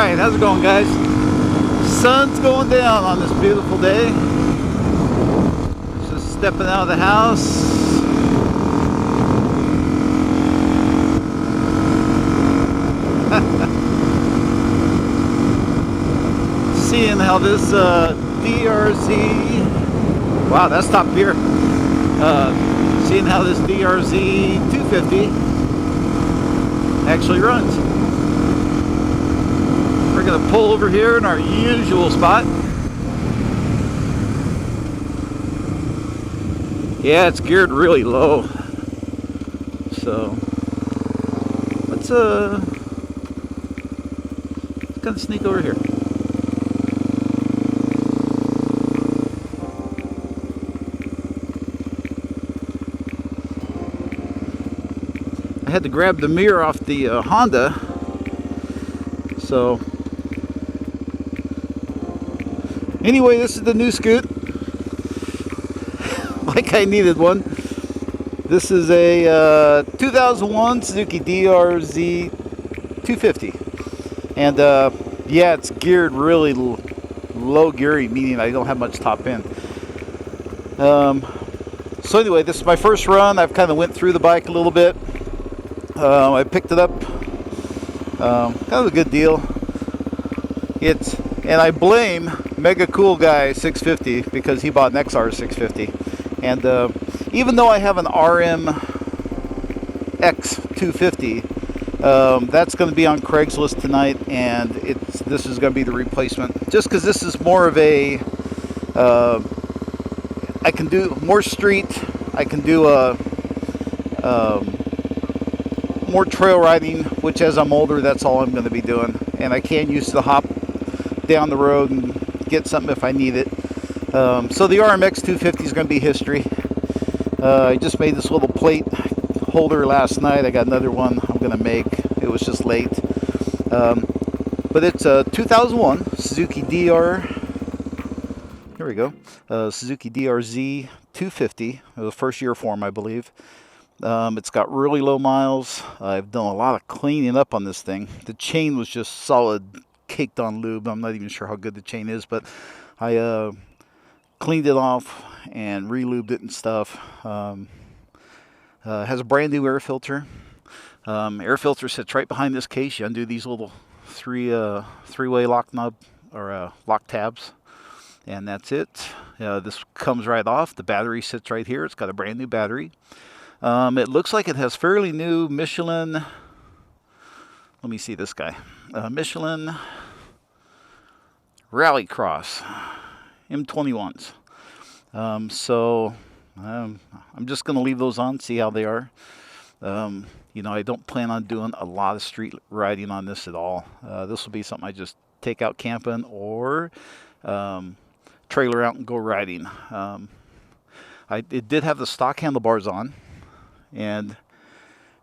Alright, how's it going, guys? Sun's going down on this beautiful day. Just stepping out of the house. Seeing how this DRZ, wow, that's top gear. Seeing how this DRZ250 actually runs. We're going to pull over here in our usual spot. Yeah, it's geared really low. So let's kind of sneak over here. I had to grab the mirror off the Honda. So anyway, this is the new scoot. Like I needed one. This is a 2001 Suzuki DRZ250. And yeah, it's geared really low gearing, meaning I don't have much top end. So anyway, this is my first run. I've kind of went through the bike a little bit. I picked it up. Kind of a good deal. And I blame Mega Cool Guy 650 because he bought an XR 650. And even though I have an RM X 250, that's going to be on Craigslist tonight, and this is going to be the replacement. Just because this is more of a, I can do more street. I can do more trail riding, which as I'm older, that's all I'm going to be doing. And I can use the hop down the road and get something if I need it. So the RMX 250 is going to be history. I just made this little plate holder last night. I got another one I'm going to make. It was just late. But it's a 2001 Suzuki Here we go. Suzuki DRZ250. The first year form, I believe. It's got really low miles. I've done a lot of cleaning up on this thing. The chain was just solid, caked on lube. I'm not even sure how good the chain is, but I cleaned it off and re-lubed it and stuff. Has a brand new air filter. Air filter sits right behind this case. You undo these little three-way lock knob or lock tabs, and that's it. This comes right off. The battery sits right here. It's got a brand new battery. It looks like it has fairly new Michelin. Let me see this guy. Michelin Rallycross M21s. So I'm just going to leave those on, see how they are. You know, I don't plan on doing a lot of street riding on this at all. This will be something I just take out camping or trailer out and go riding. It did have the stock handlebars on. And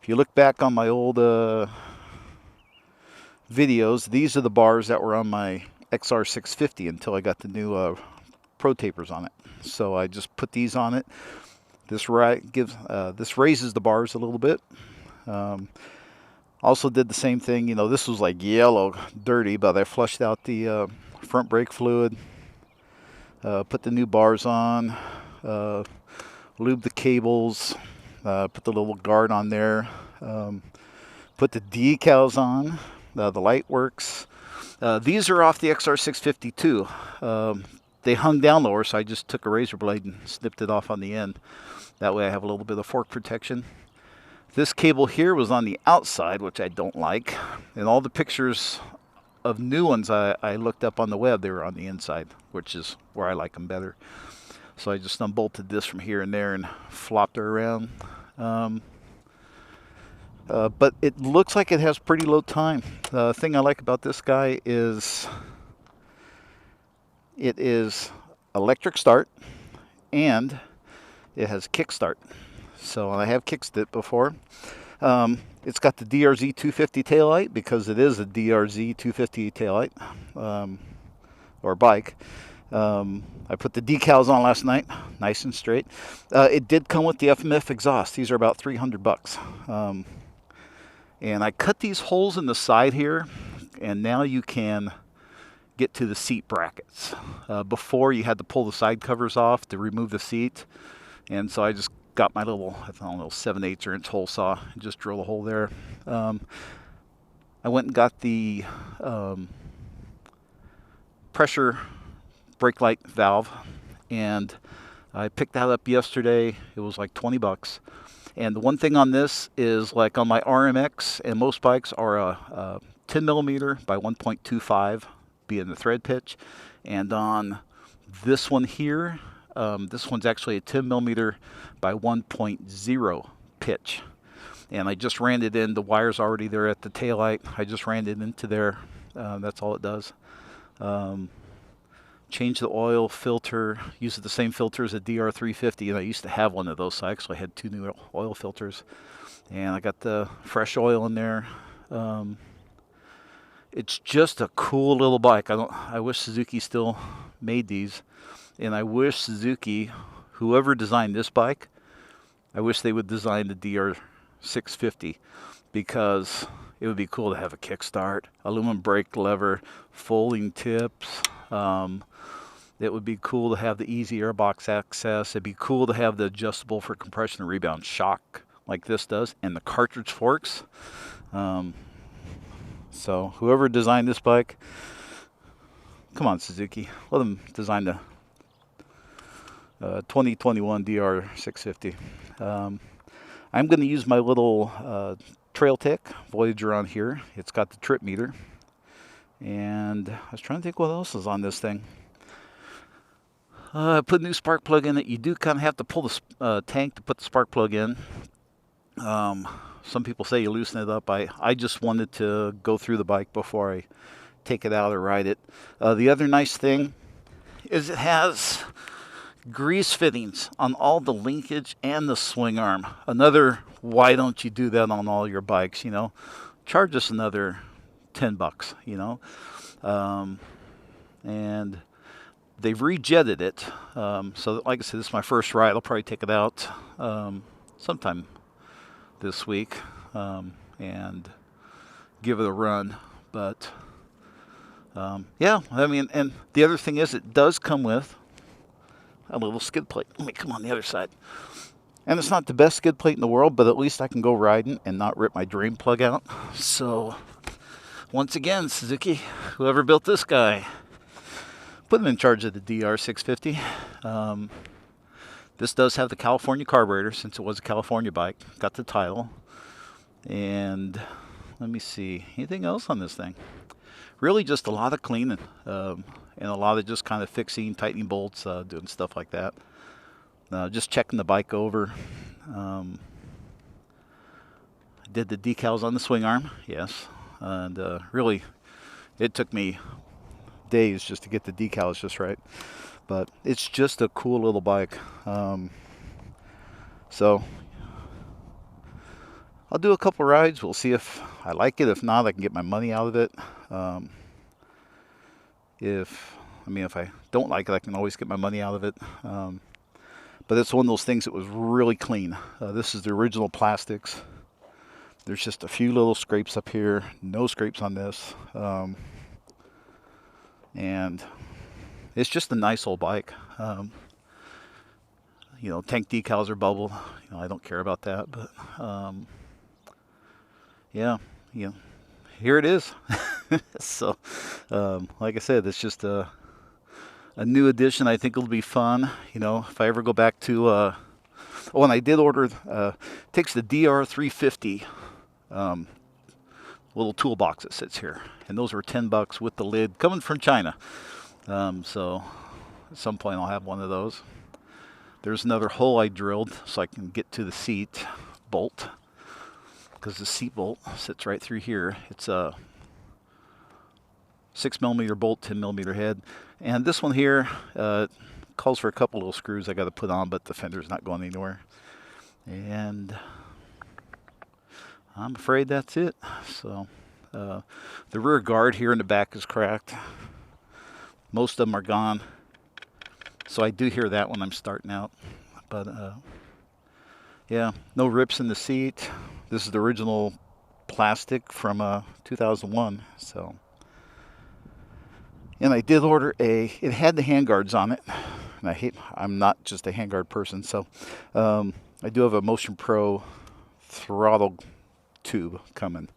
if you look back on my old videos, these are the bars that were on my XR 650 until I got the new Pro tapers on it. So I just put these on it. This raises the bars a little bit. Also did the same thing. You know, this was like yellow, dirty, but I flushed out the front brake fluid. Put the new bars on. Lubed the cables. Put the little guard on there. Put the decals on. The light works. These are off the XR 650 too. They hung down lower, so I just took a razor blade and snipped it off on the end. That way I have a little bit of fork protection. This cable here was on the outside, which I don't like. And all the pictures of new ones I looked up on the web, they were on the inside, which is where I like them better. So I just unbolted this from here and there and flopped her around. But it looks like it has pretty low time. The thing I like about this guy is it is electric start and it has kickstart. So I have kicked it before. It's got the DRZ250 taillight because it is a DRZ250 taillight or bike. I put the decals on last night, nice and straight. It did come with the FMF exhaust. These are about $300. And I cut these holes in the side here and now you can get to the seat brackets. Before you had to pull the side covers off to remove the seat, and so I just got my little, I don't know, 7/8 inch hole saw and just drill a hole there. I went and got the pressure brake light valve, and I picked that up yesterday. It was like 20 bucks. And the one thing on this is, like on my RMX and most bikes are a 10 millimeter by 1.25 being the thread pitch. And on this one here, this one's actually a 10 millimeter by 1.0 pitch. And I just ran it in. The wire's already there at the taillight. I just ran it into there. That's all it does. Change the oil filter, use the same filter as a DR350, and I used to have one of those, so I actually had 2 new oil filters. And I got the fresh oil in there. It's just a cool little bike. I wish Suzuki still made these, and I wish Suzuki, whoever designed this bike, I wish they would design the DR650, because it would be cool to have a kickstart, aluminum brake lever, folding tips. It would be cool to have the easy airbox access. It'd be cool to have the adjustable for compression and rebound shock like this does, and the cartridge forks. So whoever designed this bike, come on Suzuki, let them design the 2021 DR650. I'm going to use my little Trail Tech Voyager on here. It's got the trip meter. And I was trying to think what else is on this thing. I put a new spark plug in it. You do kind of have to pull the tank to put the spark plug in. Some people say you loosen it up. I just wanted to go through the bike before I take it out or ride it. The other nice thing is it has grease fittings on all the linkage and the swing arm. Another, why don't you do that on all your bikes, you know? Charge us another 10 bucks, you know? And they've rejetted it. So like I said, this is my first ride. I'll probably take it out sometime this week and give it a run. But yeah, I mean, and the other thing is it does come with a little skid plate. Let me come on the other side. And it's not the best skid plate in the world, but at least I can go riding and not rip my drain plug out. So once again, Suzuki, whoever built this guy, put them in charge of the DR650. This does have the California carburetor, since it was a California bike. Got the title. And let me see, anything else on this thing? Really just a lot of cleaning and a lot of just kind of fixing, tightening bolts, doing stuff like that. Just checking the bike over. Did the decals on the swing arm, yes. And really, it took me days just to get the decals just right. But it's just a cool little bike. So I'll do a couple rides. We'll see if I like it. If not, I can get my money out of it. If I don't like it, I can always get my money out of it. But it's one of those things that was really clean. This is the original plastics. There's just a few little scrapes up here. No scrapes on this. And it's just a nice old bike. You know, tank decals are bubbled. You know, I don't care about that. But yeah, you know, here it is. So, like I said, it's just a new addition. I think it'll be fun. You know, if I ever go back to, oh, and I did order, takes the DR350 little toolbox that sits here, and those were 10 bucks with the lid, coming from China. So at some point I'll have one of those. There's another hole I drilled so I can get to the seat bolt, because the seat bolt sits right through here. It's a 6mm bolt, 10mm head. And this one here calls for a couple little screws I got to put on, but the fender's not going anywhere. And I'm afraid that's it. So the rear guard here in the back is cracked. Most of them are gone. So I do hear that when I'm starting out. But yeah, no rips in the seat. This is the original plastic from 2001. So And I did order it had the handguards on it. And I'm not just a handguard person, so I do have a Motion Pro throttle tube coming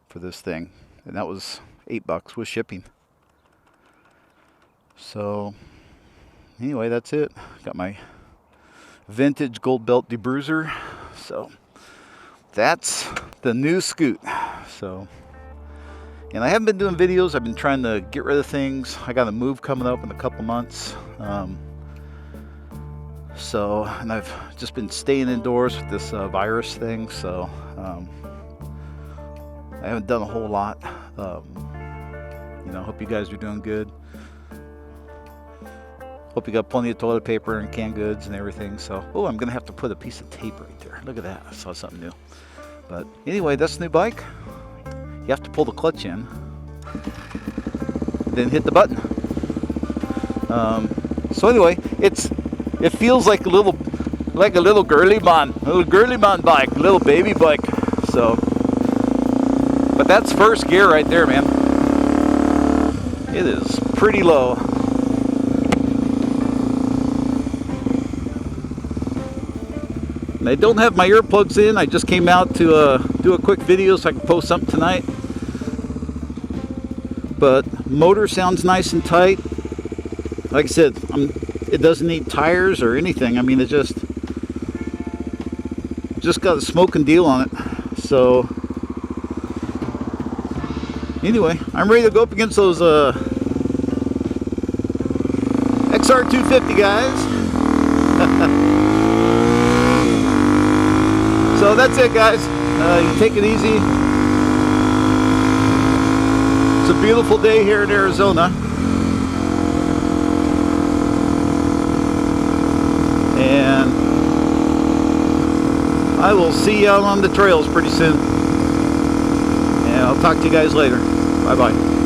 for this thing. And that was $8 with shipping. So anyway, that's it. Got my vintage gold belt debruiser. So that's the new Scoot. So, and I haven't been doing videos. I've been trying to get rid of things. I got a move coming up in a couple months. And I've just been staying indoors with this virus thing. So I haven't done a whole lot. Hope you guys are doing good. Hope you got plenty of toilet paper and canned goods and everything. So, oh, I'm going to have to put a piece of tape right there. Look at that. I saw something new. But anyway, that's the new bike. You have to pull the clutch in, then hit the button. So anyway, it feels like a little girly man bike, a little baby bike. So, but that's first gear right there, man. It is pretty low. And I don't have my earplugs in. I just came out to do a quick video so I can post something tonight. But motor sounds nice and tight. Like I said, it doesn't need tires or anything. I mean, it just got a smoking deal on it. So anyway, I'm ready to go up against those XR250 guys. So that's it, guys. You take it easy. It's a beautiful day here in Arizona. And I will see you out on the trails pretty soon. And I'll talk to you guys later. Bye-bye.